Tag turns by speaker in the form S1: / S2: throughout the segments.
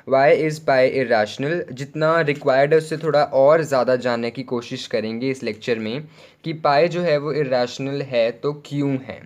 S1: Y is pi irrational, जितना required है उससे थोड़ा और ज़्यादा जानने की कोशिश करेंगे इस लेक्चर में कि पाई जो है वो इरेशनल है तो क्यों है।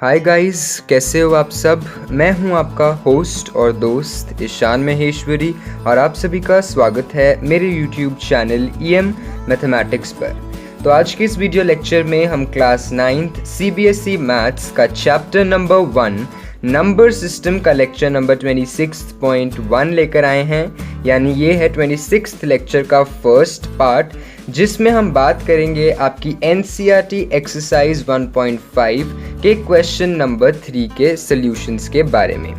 S1: हाय गाइस, कैसे हो आप सब। मैं हूं आपका होस्ट और दोस्त ईशान महेश्वरी और आप सभी का स्वागत है मेरे यूट्यूब चैनल EM मैथमेटिक्स पर। तो आज के इस वीडियो लेक्चर में हम क्लास 9th CBSE मैथ्स का चैप्टर नंबर 1 नंबर सिस्टम का लेक्चर नंबर 26.1 लेकर आए हैं। यानी ये है 26th लेक्चर का फर्स्ट पार्ट, जिसमें हम बात करेंगे आपकी NCERT एक्सरसाइज 1.5 के क्वेश्चन नंबर 3 के सॉल्यूशंस के बारे में।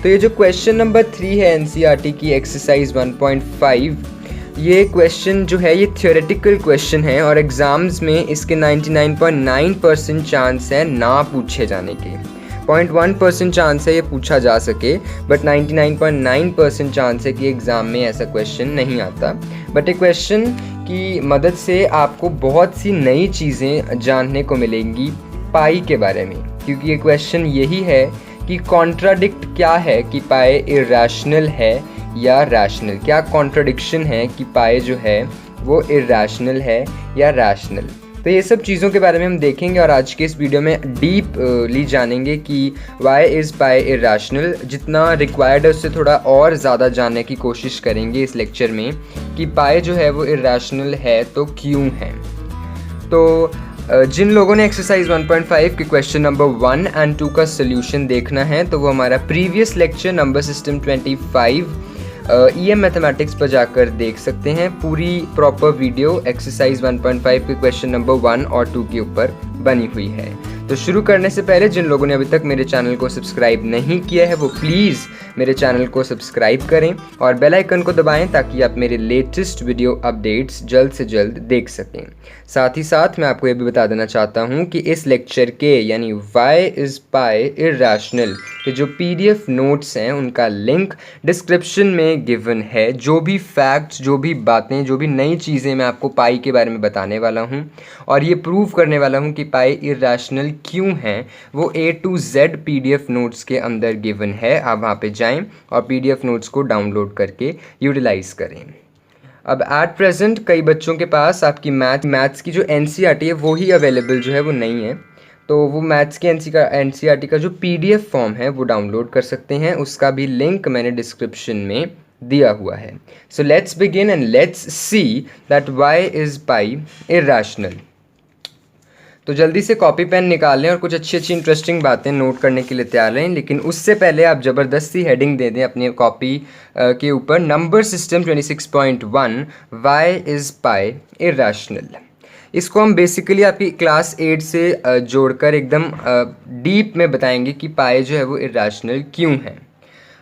S1: तो ये जो क्वेश्चन नंबर 3 है NCERT की एक्सरसाइज 1.5, ये क्वेश्चन जो है ये थ्योरेटिकल क्वेश्चन है और एग्ज़ाम्स में इसके 99.9% चांस है ना पूछे जाने के। 0.1% चांस है ये पूछा जा सके, बट 99.9% चांस है कि एग्ज़ाम में ऐसा क्वेश्चन नहीं आता। बट ये क्वेश्चन की मदद से आपको बहुत सी नई चीज़ें जानने को मिलेंगी पाई के बारे में, क्योंकि ये क्वेश्चन यही है कि कॉन्ट्राडिक्ट क्या है कि पाई इरेशनल है या रैशनल। क्या कॉन्ट्राडिक्शन है कि पाई जो है वो इरेशनल है या रैशनल। तो ये सब चीज़ों के बारे में हम देखेंगे और आज के इस वीडियो में डीपली जानेंगे कि वाई इज़ पाई इरेशनल, जितना रिक्वायर्ड है उससे थोड़ा और ज़्यादा जानने की कोशिश करेंगे इस लेक्चर में कि पाई जो है वो इरेशनल है तो क्यों है। तो जिन लोगों ने एक्सरसाइज 1.5 के क्वेश्चन नंबर 1 और 2 का सोल्यूशन देखना है तो वो हमारा previous lecture number system 25 EM mathematics पर जाकर देख सकते हैं। पूरी प्रॉपर वीडियो एक्सरसाइज 1.5 के क्वेश्चन नंबर 1 और 2 के ऊपर बनी हुई है। तो शुरू करने से पहले जिन लोगों ने अभी तक मेरे चैनल को सब्सक्राइब नहीं किया है वो प्लीज़ मेरे चैनल को सब्सक्राइब करें और बेल आइकन को दबाएं ताकि आप मेरे लेटेस्ट वीडियो अपडेट्स जल्द से जल्द देख सकें। साथ ही साथ मैं आपको ये भी बता देना चाहता हूँ कि इस लेक्चर के यानी वाई इज़ पाई इरेशनल के जो PDF नोट्स हैं उनका लिंक डिस्क्रिप्शन में गिवन है। जो भी फैक्ट्स, जो भी बातें, जो भी नई चीज़ें मैं आपको पाई के बारे में बताने वाला हूँ और ये प्रूव करने वाला हूँ कि पाई इरेशनल क्यों है, वो A to Z PDF notes के अंदर गिवन है। आप वहाँ पे जाएं और PDF नोट्स को डाउनलोड करके यूटिलाइज़ करें। अब एट प्रेजेंट कई बच्चों के पास आपकी मैथ्स की जो NCERT है वो ही अवेलेबल जो है वो नहीं है, तो वो मैथ्स की NCERT का जो PDF फॉर्म है वो डाउनलोड कर सकते हैं। उसका भी लिंक मैंने डिस्क्रिप्शन में दिया हुआ है। So let's begin and let's see that why is pi irrational. तो जल्दी से कॉपी पेन निकाल लें और कुछ अच्छी अच्छी इंटरेस्टिंग बातें नोट करने के लिए तैयार रहें, लेकिन उससे पहले आप ज़बरदस्ती हेडिंग दे दें अपनी कॉपी के ऊपर, number system 26.1 why is pi irrational. इसको हम बेसिकली आपकी क्लास 8 से जोड़कर एकदम डीप में बताएंगे कि पाई जो है वो इरेशनल क्यों है।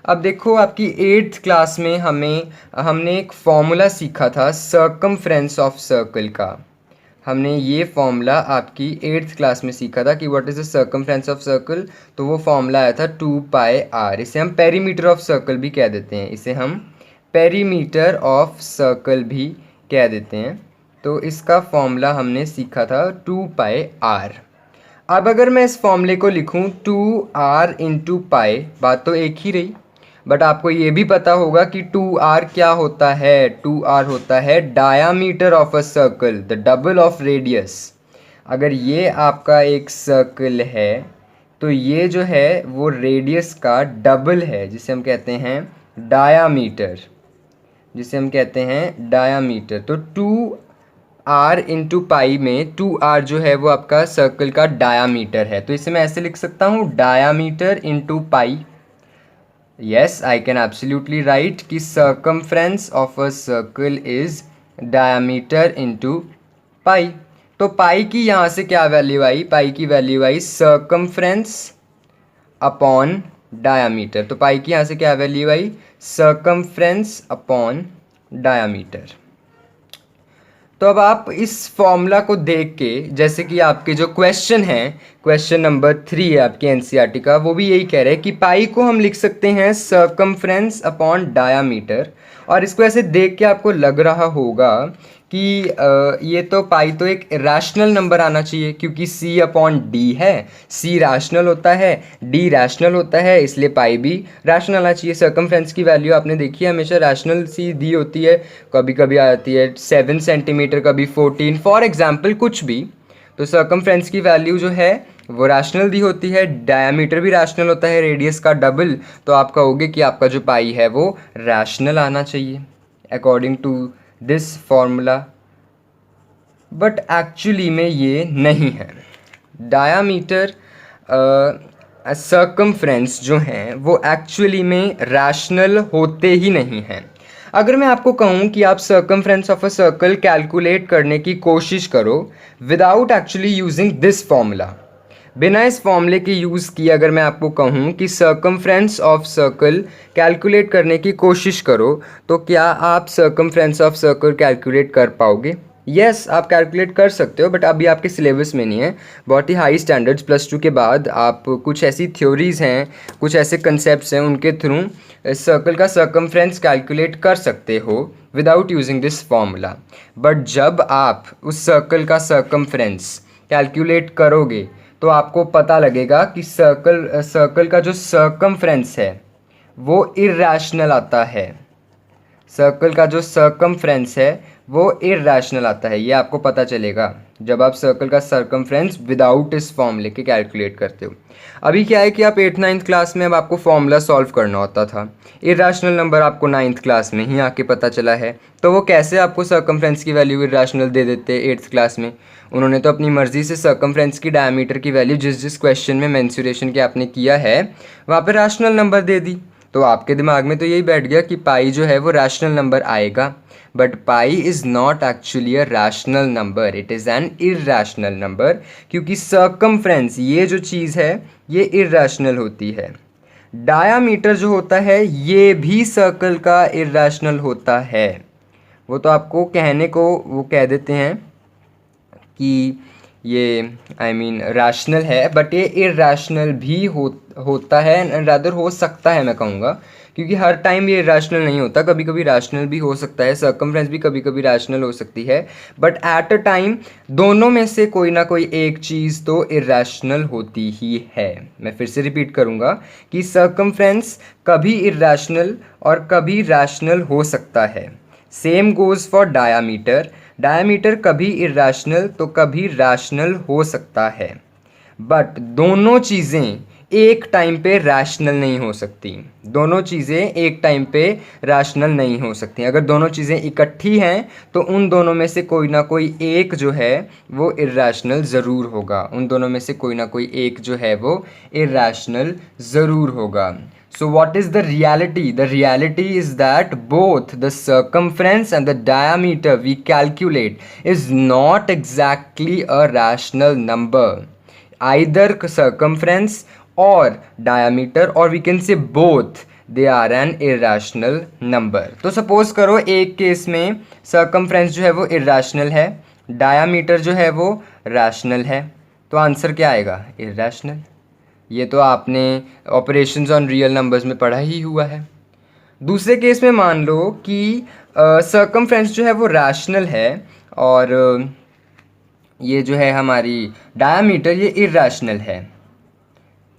S1: अब देखो, आपकी 8th क्लास में हमने एक फॉर्मूला सीखा था सर्कमफ्रेंस ऑफ सर्कल का। हमने ये फॉर्मूला आपकी 8th क्लास में सीखा था कि what is the circumference of circle. तो वो फॉर्मूला आया था 2πr। इसे हम पेरीमीटर ऑफ सर्कल भी कह देते हैं, इसे हम पेरीमीटर ऑफ सर्कल भी कह देते हैं। तो इसका फॉर्मूला हमने सीखा था 2πr। अब अगर मैं इस फॉर्मूले को लिखूं 2r इंटू पाई, बात तो एक ही रही, बट आपको ये भी पता होगा कि 2r क्या होता है। 2r होता है diameter of a circle, the double of radius. अगर ये आपका एक सर्कल है तो ये जो है वो रेडियस का डबल है, जिसे हम कहते हैं डायामीटर, तो 2r इंटू पाई में 2r जो है वो आपका सर्कल का डायामीटर है। तो इसे मैं ऐसे लिख सकता हूँ diameter into pi. Yes, I can absolutely write कि circumference of a circle is diameter into pi. तो पाई की यहाँ से क्या वैल्यू आई? पाई की वैल्यू आई circumference अपॉन डायामीटर। तो पाई की यहाँ से क्या वैल्यू आई? circumference upon diameter. तो अब आप इस फॉर्मूला को देख के, जैसे कि आपके जो क्वेश्चन है, क्वेश्चन नंबर 3 है आपके एनसीईआरटी का, वो भी यही कह रहे हैं कि पाई को हम लिख सकते हैं सर्कमफ्रेंस अपॉन डायामीटर। और इसको ऐसे देख के आपको लग रहा होगा कि ये तो पाई तो एक रैशनल नंबर आना चाहिए, क्योंकि c अपॉन डी है, c रैशनल होता है, d रैशनल होता है, इसलिए पाई भी रैशनल आना चाहिए। सर्कमफ्रेंस की वैल्यू आपने देखी है, हमेशा रैशनल सी दी होती है, कभी कभी आती है 7 सेंटीमीटर, कभी 14, फॉर एग्जाम्पल कुछ भी। तो सर्कमफ्रेंस की वैल्यू जो है वो रैशनल दी होती है, डायमीटर भी रैशनल होता है, रेडियस का डबल। तो आप कहोगे कि आपका जो पाई है वो रैशनल आना चाहिए according to this formula, but actually में ये नहीं है। डायामीटर सर्कमफ्रेंस जो हैं वो एक्चुअली में रैशनल होते ही नहीं हैं। अगर मैं आपको कहूँ कि आप circumference of a circle calculate करने की कोशिश करो without actually using this formula, बिना इस फॉर्मूले के यूज़ किए अगर मैं आपको कहूँ कि सर्कमफ्रेंस ऑफ सर्कल कैलकुलेट करने की कोशिश करो, तो क्या आप सर्कमफ्रेंस ऑफ सर्कल कैलकुलेट कर पाओगे? यस, आप कैलकुलेट कर सकते हो, बट अभी आपके सिलेबस में नहीं है। बहुत ही हाई स्टैंडर्ड्स +2 के बाद आप कुछ ऐसी थ्योरीज़ हैं, कुछ ऐसे कंसेप्ट्स हैं, उनके थ्रू सर्कल का सर्कमफ्रेंस कैलकुलेट कर सकते हो without using this formula. But जब आप उस सर्कल का सर्कमफ्रेंस कैलकुलेट करोगे तो आपको पता लगेगा कि सर्कल का जो सर्कमफ्रेंस है वो इर्रैशनल आता है। सर्कल का जो सर्कमफ्रेंस है वो इर्रैशनल आता है, ये आपको पता चलेगा जब आप सर्कल का सर्कमफ्रेंस विदाउट इस फॉर्मूले के कैलकुलेट करते हो। अभी क्या है कि आप 8th-9th क्लास में अब आपको फॉर्मूला सॉल्व करना होता था, इर्रैशनल नंबर आपको 9th क्लास में ही आके पता चला है, तो वो कैसे आपको सर्कमफ्रेंस की वैल्यू इर्रैशनल दे देते 8th क्लास में? उन्होंने तो अपनी मर्जी से सर्कमफ्रेंस की डायमीटर की वैल्यू जिस जिस क्वेश्चन में मेंसुरेशन के आपने किया है वहाँ पे रैशनल नंबर दे दी। तो आपके दिमाग में तो यही बैठ गया कि पाई जो है वो रैशनल नंबर आएगा, but pi is not actually a rational number, it is an irrational number, क्योंकि सर्कमफ्रेंस ये जो चीज़ है ये इर्रैशनल होती है। डायामीटर जो होता है ये भी सर्कल का इर्रैशनल होता है। वो तो आपको कहने को वो कह देते हैं कि ये रैशनल है, बट ये इर्रैशनल भी होता है, रादर हो सकता है मैं कहूँगा, क्योंकि हर टाइम ये इर्रैशनल नहीं होता, कभी कभी रैशनल भी हो सकता है, सर्कमफ्रेंस भी कभी कभी रैशनल हो सकती है, बट एट अ टाइम दोनों में से कोई ना कोई एक चीज़ तो इर्रैशनल होती ही है। मैं फिर से रिपीट करूँगा कि सर्कमफ्रेंस कभी इर्रैशनल और कभी रैशनल हो सकता है। Same goes for diameter, diameter कभी इर्रैशनल तो कभी रैशनल हो सकता है, बट दोनों चीज़ें एक टाइम पे रैशनल नहीं हो सकती। दोनों चीज़ें एक टाइम पे रैशनल नहीं हो सकती। अगर दोनों चीज़ें इकट्ठी हैं तो उन दोनों में से कोई ना कोई एक जो है वो इर्रैशनल ज़रूर होगा, उन दोनों में से कोई ना कोई एक जो है वो इर्रैशनल ज़रूर होगा। So what is the reality? The reality is that both the circumference and the diameter we calculate is not exactly a rational number. Either circumference or diameter, or we can say both, they are an irrational number. तो suppose करो एक case में circumference जो है वो irrational है, diameter जो है वो rational है, तो आंसर क्या आएगा? irrational। ये तो आपने ऑपरेशंस ऑन रियल नंबर्स में पढ़ा ही हुआ है। दूसरे केस में मान लो कि सर्कमफ्रेंस जो है वो रैशनल है और ये जो है हमारी डायमीटर ये इर्रैशनल है,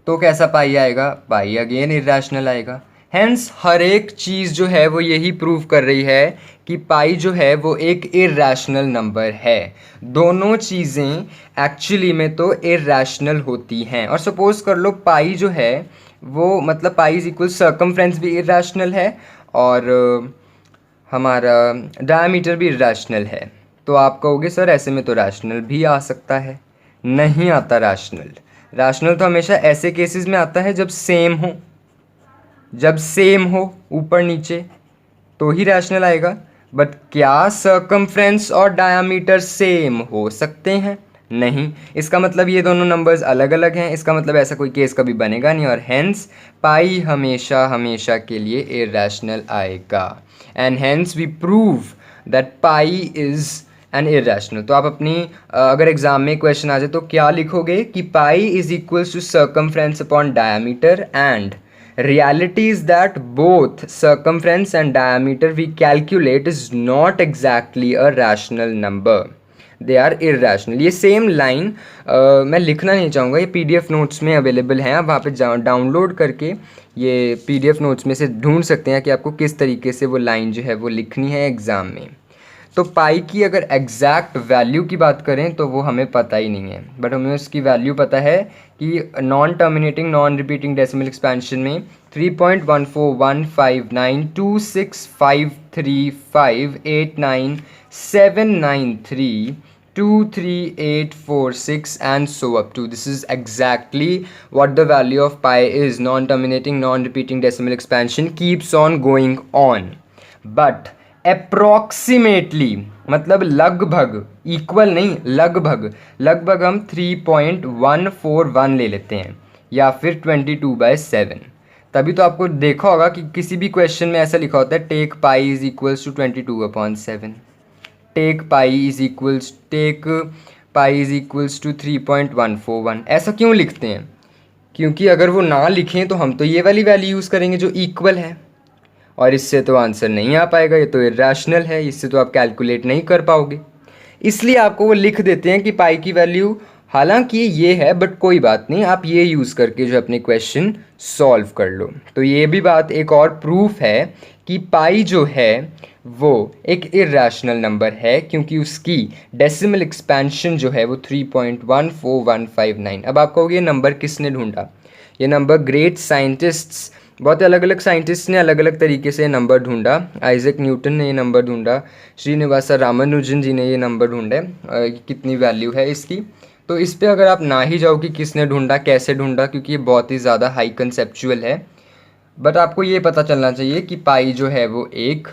S1: तो कैसा पाई आएगा? पाई अगेन इर्रैशनल आएगा। हेंस हर एक चीज़ जो है वो यही प्रूव कर रही है कि पाई जो है वो एक इर्रैशनल नंबर है। दोनों चीज़ें एक्चुअली में तो इर्रैशनल होती हैं। और सपोज़ कर लो पाई जो है वो मतलब पाई इज इक्वल सर्कमफ्रेंस भी इर्रैशनल है और हमारा डायमीटर भी इर्रैशनल है, तो आप कहोगे सर ऐसे में तो रैशनल भी आ सकता है। नहीं आता रैशनल। रैशनल तो हमेशा ऐसे केसेस में आता है जब सेम हो। जब सेम हो ऊपर नीचे तो ही रैशनल आएगा। बट क्या सर्कमफ्रेंस और डायामीटर सेम हो सकते हैं? नहीं। इसका मतलब ये दोनों नंबर्स अलग अलग हैं, इसका मतलब ऐसा कोई केस कभी बनेगा नहीं, और हेंस पाई हमेशा हमेशा के लिए इरैशनल आएगा। And hence we prove that pi is an irrational. तो आप अपनी अगर एग्जाम में क्वेश्चन आ जाए तो क्या लिखोगे कि pi is equals to circumference upon diameter, and reality is that both circumference and diameter we calculate is not exactly a rational number, they are irrational। ये सेम लाइन मैं लिखना नहीं चाहूँगा, ये पीडीएफ नोट्स में अवेलेबल हैं, आप वहाँ पे डाउनलोड करके ये पीडीएफ नोट्स में से ढूंढ सकते हैं कि आपको किस तरीके से वो लाइन जो है वो लिखनी है एग्ज़ाम में। तो पाई की अगर एग्जैक्ट वैल्यू की बात करें तो वो हमें पता ही नहीं है, बट हमें उसकी वैल्यू पता है कि non terminating non repeating decimal expansion में 3.1419526589793238446 and so up to this is exactly what the value of pi is। non-terminating non-repeating decimal expansion keeps on going on, but approximately मतलब लगभग, equal नहीं, लगभग लगभग हम 3.141 ले लेते हैं या फिर 22/7। तभी तो आपको देखा होगा कि किसी भी क्वेश्चन में ऐसा लिखा होता है take pi is equals to 22/7, take pi is equals to 3.141। ऐसा क्यों लिखते हैं? क्योंकि अगर वो ना लिखें तो हम तो ये वाली वैल्यू यूज़ करेंगे जो इक्वल है, और इससे तो आंसर नहीं आ पाएगा, ये तो इरैशनल है, इससे तो आप कैलकुलेट नहीं कर पाओगे। इसलिए आपको वो लिख देते हैं कि पाई की वैल्यू हालांकि ये है, बट कोई बात नहीं, आप ये यूज़ करके जो अपने क्वेश्चन सॉल्व कर लो। तो ये भी बात एक और प्रूफ है कि पाई जो है वो एक इरैशनल नंबर है, क्योंकि उसकी डेसिमल एक्सपेंशन जो है वो 3.14159। अब आप कहोगे ये नंबर किसने ढूंढा? ये नंबर ग्रेट साइंटिस्ट्स, बहुत अलग अलग साइंटिस्ट ने अलग अलग तरीके से नंबर ढूंढा। आइजैक न्यूटन ने ये नंबर ढूंढा, श्रीनिवासा रामानुजन जी ने ये नंबर ढूंढे कितनी वैल्यू है इसकी। तो इस पे अगर आप ना ही जाओ कि किसने ढूंढा, कैसे ढूंढा, क्योंकि ये बहुत ही ज़्यादा हाई कंसेप्चुअल है, बट आपको ये पता चलना चाहिए कि पाई जो है वो एक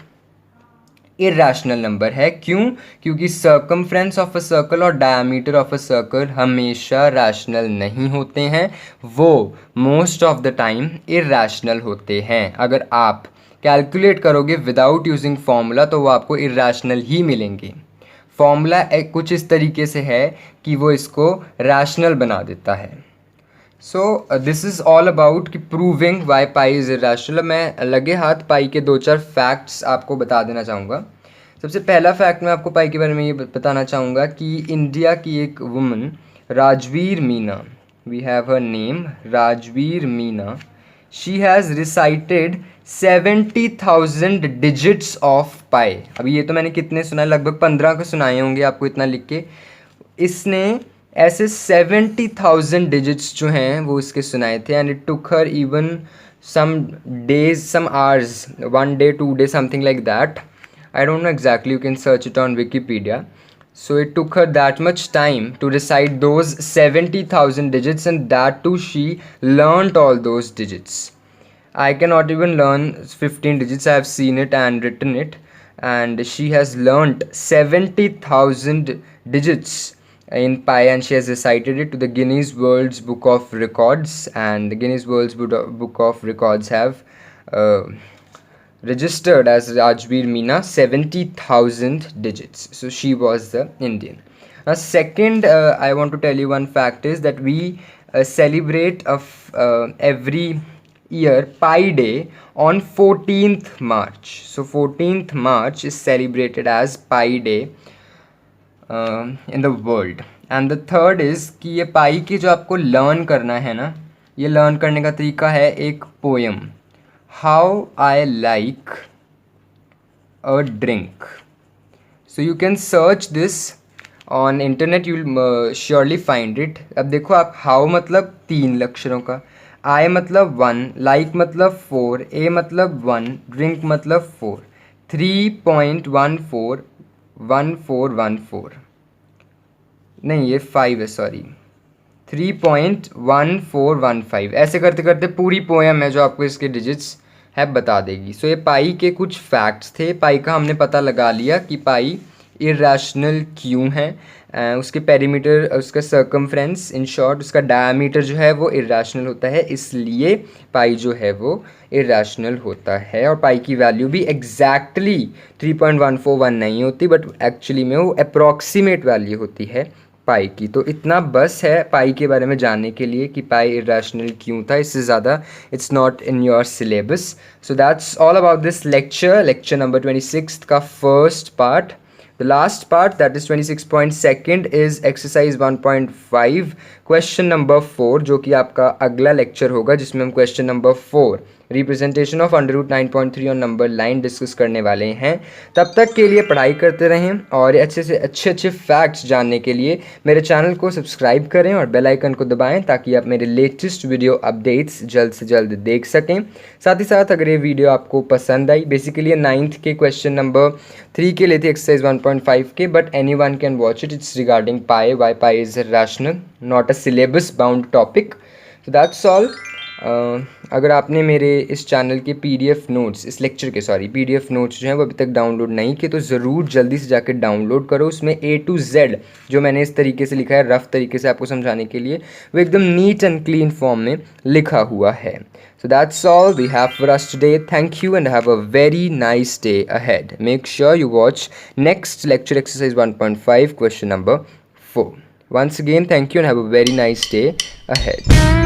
S1: इरैशनल नंबर है। क्यों? क्योंकि सर्कमफ्रेंस ऑफ अ सर्कल और डायमीटर ऑफ अ सर्कल हमेशा रैशनल नहीं होते हैं, वो most of the time irrational होते हैं। अगर आप कैलकुलेट करोगे विदाउट यूजिंग फॉर्मूला तो वो आपको इरैशनल ही मिलेंगे। फॉर्मूला कुछ इस तरीके से है कि वो इसको रैशनल बना देता है। So this is all about कि proving why pi is irrational. मैं लगे हाथ पाई के 2-4 फैक्ट्स आपको बता देना चाहूँगा। सबसे पहला फैक्ट मैं आपको पाई के बारे में ये बताना चाहूँगा कि इंडिया की एक woman Rajveer Meena, we have her name Rajveer Meena, she has recited 70,000 digits of pi. अभी ये तो मैंने कितने सुनाए, लगभग 15 को सुनाए होंगे आपको इतना लिख के। इसने ऐसे 70,000 डिजिट्स जो हैं वो इसके सुनाए थे, and it took her even some days, some hours, 1 day 2 day something like that. I don't know exactly, you can search it on Wikipedia. So it took her that much time to recite those 70,000 digits, and that too she learnt all those digits. I cannot even learn 15 digits, I have seen it and written it, and she has learnt 70,000 digits in pi, and she has recited it to the Guinness World's Book of Records, and the Guinness World's Book of Records have registered as Rajveer Meena 70,000 digits. So she was the Indian. Now second, I want to tell you one fact is that we celebrate every year Pi Day on 14th March. So 14th March is celebrated as Pi Day in the world. And the third is कि ये पाई की जो आपको learn करना है ना, ये learn करने का तरीका है एक poem, How I like a drink. So you can search this on internet, you'll surely find it. अब देखो आप, how मतलब 3 अक्षरों का, I मतलब 1, like मतलब 4, A मतलब 1, drink मतलब 4, 3.141414, नहीं ये 5 है, सॉरी 3.1415। ऐसे करते करते पूरी पोएम है जो आपको इसके डिजिट्स है बता देगी। सो ये पाई के कुछ फैक्ट्स थे। पाई का हमने पता लगा लिया कि पाई इरेशनल क्यों है। उसके पेरीमीटर, उसका सर्कमफ्रेंस, इन शॉर्ट उसका डायमीटर जो है वो इरेशनल होता है, इसलिए पाई जो है वो इरेशनल होता है। और पाई की वैल्यू भी एग्जैक्टली 3.141 नहीं होती, बट एक्चुअली में वो अप्रॉक्सीमेट वैल्यू होती है पाई की। तो इतना बस है पाई के बारे में जानने के लिए कि पाई इरेशनल क्यों था, इससे ज़्यादा it's not in your syllabus. So that's all about this lecture number 26 का first part. The last part, that is 26.2, is exercise 1.5 question number 4, जो कि आपका अगला लेक्चर होगा, जिसमें हम question number 4 representation of under root 9.3 on number line discuss करने वाले हैं। तब तक के लिए पढ़ाई करते रहें और अच्छे से अच्छे फैक्ट्स जानने के लिए मेरे चैनल को सब्सक्राइब करें और बेल आइकन को दबाएं, ताकि आप मेरे लेटेस्ट वीडियो अपडेट्स जल्द से जल्द देख सकें। साथ ही साथ अगर ये वीडियो आपको पसंद आई, बेसिकली ये 9th के क्वेश्चन नंबर 3 के लिए थे, एक्सरसाइज 1.5 के, but any one can watch it. It's regarding pi, why pi is rational, not a syllabus bound topic. So that's all. अगर आपने मेरे इस चैनल के PDF नोट्स, इस लेक्चर के PDF नोट्स जो हैं वो अभी तक डाउनलोड नहीं किए, तो ज़रूर जल्दी से जाकर डाउनलोड करो। उसमें A to Z जो मैंने इस तरीके से लिखा है, रफ तरीके से आपको समझाने के लिए, वो एकदम नीट एंड क्लीन फॉर्म में लिखा हुआ है। So that's all we have for us today. Thank you and have a very nice day ahead. Make sure you watch next lecture, exercise 1.5 question number 4. Once again, thank you and have a very nice day ahead.